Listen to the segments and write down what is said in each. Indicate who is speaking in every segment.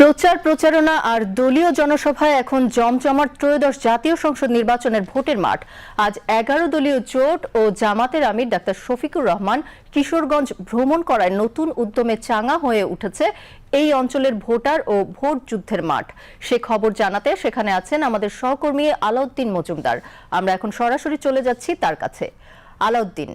Speaker 1: প্রচার প্রচারণা আর দলীয় জনসভায় এখন জমজমাট ত্রয়োদশ জাতীয় সংসদ নির্বাচনের ভোটের মাঠ। আজ 11 দলীয় জোট ও জামাতের আমির ডাক্তার শফিকুর রহমান কিশোরগঞ্জ ভ্রমণ করায় নতুন উদ্যমে চাঙা হয়ে উঠেছে এই অঞ্চলের ভোটার ও ভোট যুদ্ধের মাঠ। সে খবর জানাতে সেখানে আছেন আমাদের সহকর্মী আলাউদ্দিন মজুমদার। আমরা এখন সরাসরি চলে যাচ্ছি তার কাছে। আলাউদ্দিন,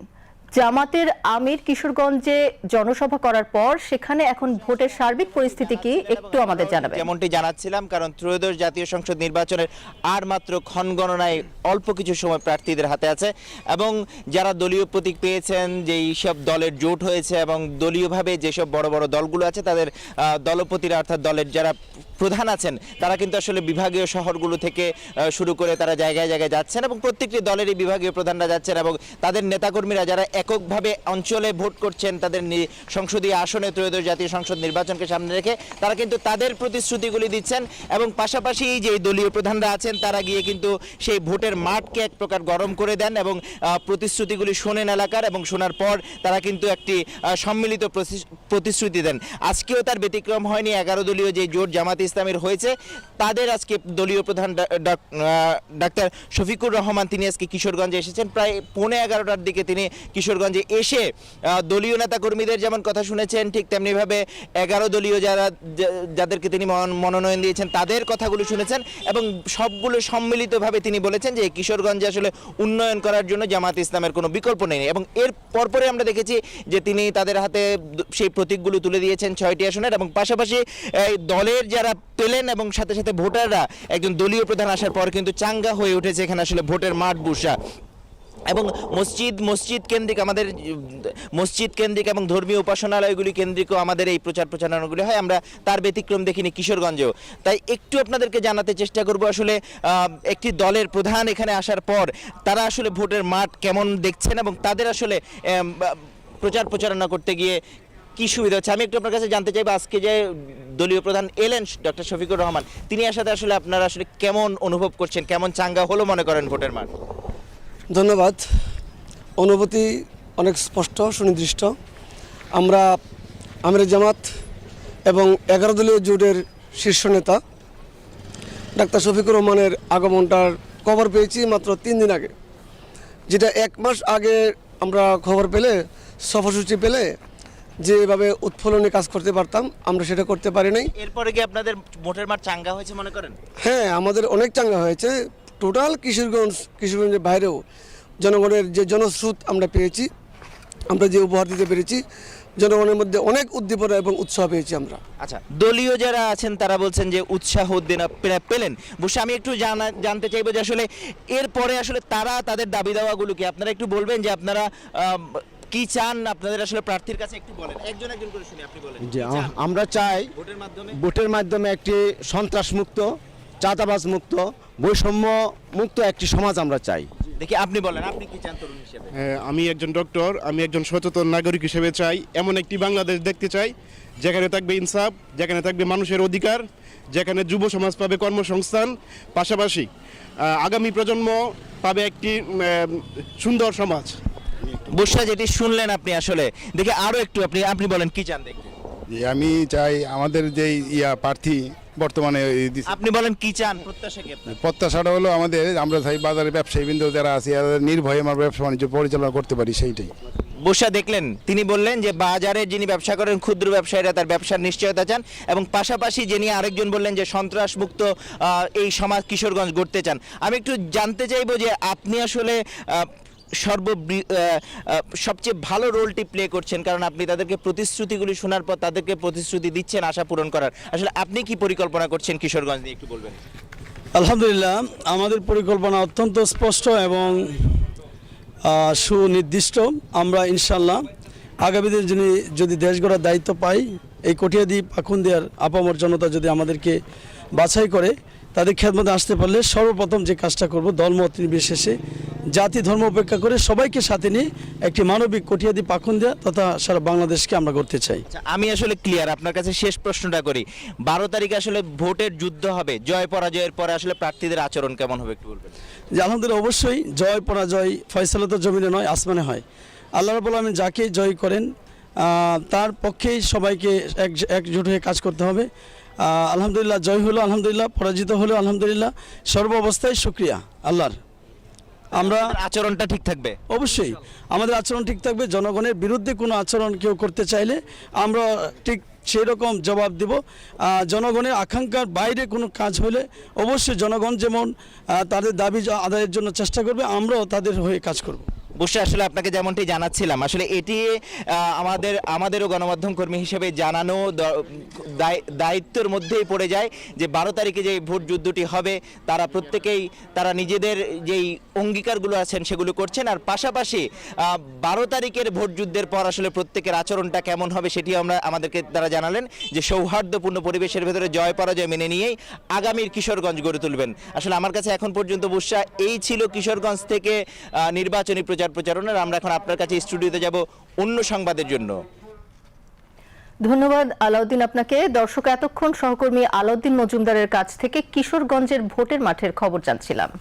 Speaker 1: জামাতের আমির কিশোরগঞ্জে জনসভা করার পর সেখানে এখন ভোটের সার্বিক পরিস্থিতি কি একটু আমাদের জানাবেন?
Speaker 2: যেমনটি জানাচ্ছিলাম, কারণ ত্রয়োদশ জাতীয় সংসদ নির্বাচনের আর মাত্র ক্ষণগণনায় অল্প কিছু সময় প্রার্থীদের হাতে আছে এবং যারা দলীয় প্রতীক পেয়েছেন, যেই সব দলের জোট হয়েছে এবং দলীয়ভাবে যেসব বড় বড় দলগুলো আছে তাদের দলপতিরা অর্থাৎ দলের যারা প্রধান আছেন তারা কিন্তু আসলে বিভাগীয় শহরগুলো থেকে শুরু করে তারা জায়গায় জায়গায় যাচ্ছেন এবং প্রত্যেকটি দলেরই বিভাগীয় প্রধানরা যাচ্ছেন এবং তাদের নেতাকর্মীরা যারা এককভাবে অঞ্চলে ভোট করছেন তাদের সংসদীয় আসনে ত্রয়োদশ জাতীয় সংসদ নির্বাচনকে সামনে রেখে তারা কিন্তু তাদের প্রতিশ্রুতিগুলি দিচ্ছেন এবং পাশাপাশি যে দলীয় প্রধানরা আছেন তারা গিয়ে কিন্তু সেই ভোটের মাঠকে এক প্রকার গরম করে দেন এবং প্রতিশ্রুতিগুলি শোনেন এলাকার এবং শোনার পর তারা কিন্তু একটি সম্মিলিত প্রতিশ্রুতি দেন। আজকেও তার ব্যতিক্রম হয়নি। 11 দলীয় যে জোট জামাত ইসলামের হয়েছে তাদের আজকে দলীয় প্রধান ডাক্তার শফিকুর রহমান তিনি আজকে কিশোরগঞ্জে এসেছেন। প্রায় 11:15টার দিকে তিনি কিশোরগঞ্জে এসে দলীয় নেতা কর্মীদের যেমন কথা শুনেছেন ঠিক তেমনিভাবে 11 দলীয় যাদেরকে তিনি মনোনয়ন দিয়েছেন তাদের কথাগুলো শুনেছেন এবং সবগুলো সম্মিলিতভাবে তিনি বলেছেন যে কিশোরগঞ্জে আসলে উন্নয়ন করার জন্য জামাত ইসলামের কোনো বিকল্প নেই এবং এর পরপরে আমরা দেখেছি যে তিনি তাদের হাতে সেই প্রতীকগুলো তুলে দিয়েছেন 6টি আসনের এবং পাশাপাশি দলের যারা পেলেন এবং সাথে সাথে ভোটাররা একজন দলীয় প্রধান আসার পর কিন্তু চাঙ্গা হয়ে উঠেছে এখানে আসলে ভোটের মাঠ বুসা এবং মসজিদ কেন্দ্রিক এবং ধর্মীয় উপাসনালয়গুলি কেন্দ্রিকও আমাদের এই প্রচারণাগুলি হয়। আমরা তার ব্যতিক্রম দেখিনি কিশোরগঞ্জেও। তাই একটু আপনাদেরকে জানাতে চেষ্টা করব আসলে একটি দলের প্রধান এখানে আসার পর তারা আসলে ভোটের মাঠ কেমন দেখছেন এবং তাদের আসলে প্রচারণা করতে গিয়ে কি সুবিধা হচ্ছে। আমি একটু আপনার কাছে জানতে চাইবো আজকে যে দলীয় প্রধান এলেন ডক্টর শফিকুর রহমান তিনি আসাতে আসলে আপনারা আসলে কেমন অনুভব করছেন, কেমন চাঙ্গা হলো মনে করেন ভোটের মাঠ?
Speaker 3: ধন্যবাদ। অনুভূতি অনেক স্পষ্ট সুনির্দিষ্ট। আমরা আমির জামাত এবং 11 দলীয় জোটের শীর্ষ নেতা ডাক্তার শফিকুর রহমানের আগমনটার খবর পেয়েছি মাত্র 3 দিন আগে, যেটা 1 মাস আগে আমরা খবর পেলে সফরসূচি পেলে যেভাবে উৎফুল্লনে কাজ করতে পারতাম আমরা সেটা করতে পারি নাই।
Speaker 2: এরপরে কি আপনাদের ভোটের মাঠ চাঙ্গা হয়েছে মনে করেন?
Speaker 3: হ্যাঁ, আমাদের অনেক চাঙ্গা হয়েছে। টোটাল কিশোরগঞ্জের বাইরেও জনগণের যে জনস্রোত আমরা পেয়েছি, আমরা যে উপহার দিতে পেরেছি, জনগণের মধ্যে অনেক উদ্দীপনা এবং উৎসাহ পেয়েছি আমরা।
Speaker 2: আচ্ছা, দলীয় যারা আছেন তারা বলছেন যে উৎসাহ পেলেন। বসে আমি একটু জানতে চাইবো যে আসলে এরপরে আসলে তারা তাদের দাবি দাওয়াগুলো কি আপনারা একটু বলবেন যে আপনারা কি চান আপনাদের আসলে প্রার্থীর কাছে একটু বলেন, একজন করে শুনি, আপনি বলেন।
Speaker 4: যে আমরা চাই ভোটের মাধ্যমে একটি সন্ত্রাস মুক্ত, চাঁদাবাজ মুক্ত, বৈষম্য মুক্ত একটি সমাজ আমরা চাই।
Speaker 2: দেখি আপনি বলেন, আপনি কি চান তরুণ হিসেবে?
Speaker 5: আমি একজন ডক্টর, আমি একজন সচেতন নাগরিক হিসেবে চাই এমন একটি বাংলাদেশ দেখতে চাই যেখানে থাকবে ইনসাফ, যেখানে থাকবে মানুষের অধিকার, যেখানে যুব সমাজ পাবে কর্মসংস্থান, পাশাপাশি আগামী প্রজন্ম পাবে একটি সুন্দর সমাজ।
Speaker 2: বর্ষা যেটি শুনলেন আপনি আসলে দেখে আরো একটু আপনি বলেন কি চান দেখতে?
Speaker 6: আমি চাই আমাদের যে প্রার্থী বর্তমানে
Speaker 2: আপনি বলেন কি চান, প্রত্যাশা কি আপনার?
Speaker 6: প্রত্যাশাটা হলো আমরা চাই বাজারে ব্যবসায়ীবৃন্দ যারা আছে নির্ভয়ে আমরা ব্যবসা বাণিজ্য পরিচালনা করতে পারি, সেইটাই।
Speaker 2: বর্ষা দেখলেন তিনি বললেন যে বাজারে যিনি ব্যবসা করেন ক্ষুদ্র ব্যবসায়ীরা তার ব্যবসার নিশ্চয়তা চান এবং পাশাপাশি যিনি আরেকজন বললেন যে সন্ত্রাস মুক্ত এই সমাজ কিশোরগঞ্জ গড়তে চান। আমি একটু জানতে চাইবো যে আপনি আসলে সবচেয়ে ভালো রোলটি প্লে করছেন, কারণ আপনি তাদেরকে প্রতিশ্রুতিগুলি শোনার পর তাদেরকে প্রতিশ্রুতি দিচ্ছেন আশা পূরণ করার। আসলে আপনি কি পরিকল্পনা করছেন কিশোরগঞ্জ নিয়ে একটু বলবেন?
Speaker 3: আলহামদুলিল্লাহ, আমাদের পরিকল্পনা অত্যন্ত স্পষ্ট এবং সুনির্দিষ্ট। আমরা ইনশাল্লাহ আগামী দিনে যদি দেশ গড়ার দায়িত্ব পাই, এই কটিয়াদি পাখুন্দিয়ার আপামর জনতা যদি আমাদেরকে বাছাই করে তাদের খেদমতে আসতে পারলে সর্বপ্রথম যে কাজটা করব দলমত নির্বিশেষে জাতি ধর্ম উপেক্ষা করে সবাইকে সাথে নিয়ে একটি মানবিক কটিয়াদি পাখুন্দিয়া তথা সারা বাংলাদেশকে আমরা করতে চাই।
Speaker 2: আমি আসলে ক্লিয়ার, আপনার কাছে শেষ প্রশ্নটা করি। 12 তারিখে আসলে ভোটের যুদ্ধ হবে, জয় পরাজয়ের পরে আসলে প্রার্থীদের আচরণ কেমন হবে একটু বলবেন?
Speaker 3: যে আলহামদুলিল্লাহ অবশ্যই জয় পরাজয় ফয়সালা তো জমিনে নয় আসমানে হয়। আল্লাহ রাব্বুল আলামিন যাকে জয় করেন তার পক্ষেই সবাইকে একজোট হয়ে কাজ করতে হবে। আলহামদুলিল্লাহ জয় হলো, আলহামদুলিল্লাহ পরাজিত হলো, আলহামদুলিল্লাহ সর্ব অবস্থায় শুকরিয়া আল্লাহর। আমরা
Speaker 2: আপনার আচরণটা ঠিক থাকবে।
Speaker 3: অবশ্যই আমাদের আচরণ ঠিক থাকবে। জনগণের বিরুদ্ধে কোনো আচরণ কেউ করতে চাইলে আমরা ঠিক সেই রকম জবাব দেব। জনগণের আকাঙ্ক্ষার বাইরে কোনো কাজ হলে অবশ্যই জনগণ যেমন তাদের দাবি আদায়ের জন্য চেষ্টা করবে, আমরাও তাদের হয়ে কাজ করব।
Speaker 2: অবশ্যই আসলে আপনাকে যেমনটি জানাচ্ছিলাম, আসলে এটি আমাদেরও গণমাধ্যম কর্মী হিসেবে জানানো দায়িত্বের মধ্যেই পড়ে যায় যে 12 তারিখে যে ভোট যুদ্ধটি হবে তারা নিজেদের যেই অঙ্গীকারগুলো আছেন সেগুলো করছেন, আর পাশাপাশি 12 তারিখের ভোট যুদ্ধের পর আসলে প্রত্যেকের আচরণটা কেমন হবে সেটি আমাদেরকে তারা জানালেন যে সৌহার্দ্যপূর্ণ পরিবেশের ভেতরে জয় পরাজয় মেনে নিয়েই আগামীর কিশোরগঞ্জ গড়ে তুলবেন। আসলে আমার কাছে এখন পর্যন্ত বুসরা এই ছিল কিশোরগঞ্জ থেকে নির্বাচনী প্রচারণার। আমরা এখন আপনার কাছে স্টুডিওতে যাব অন্য সংবাদের জন্য।
Speaker 1: ধন্যবাদ আলাউদ্দিন আপনাকে। দর্শক, এতক্ষণ সহকর্মী আলাউদ্দিন মজুমদারের কাছ থেকে কিশোরগঞ্জের ভোটের মাঠের খবর জানছিলাম।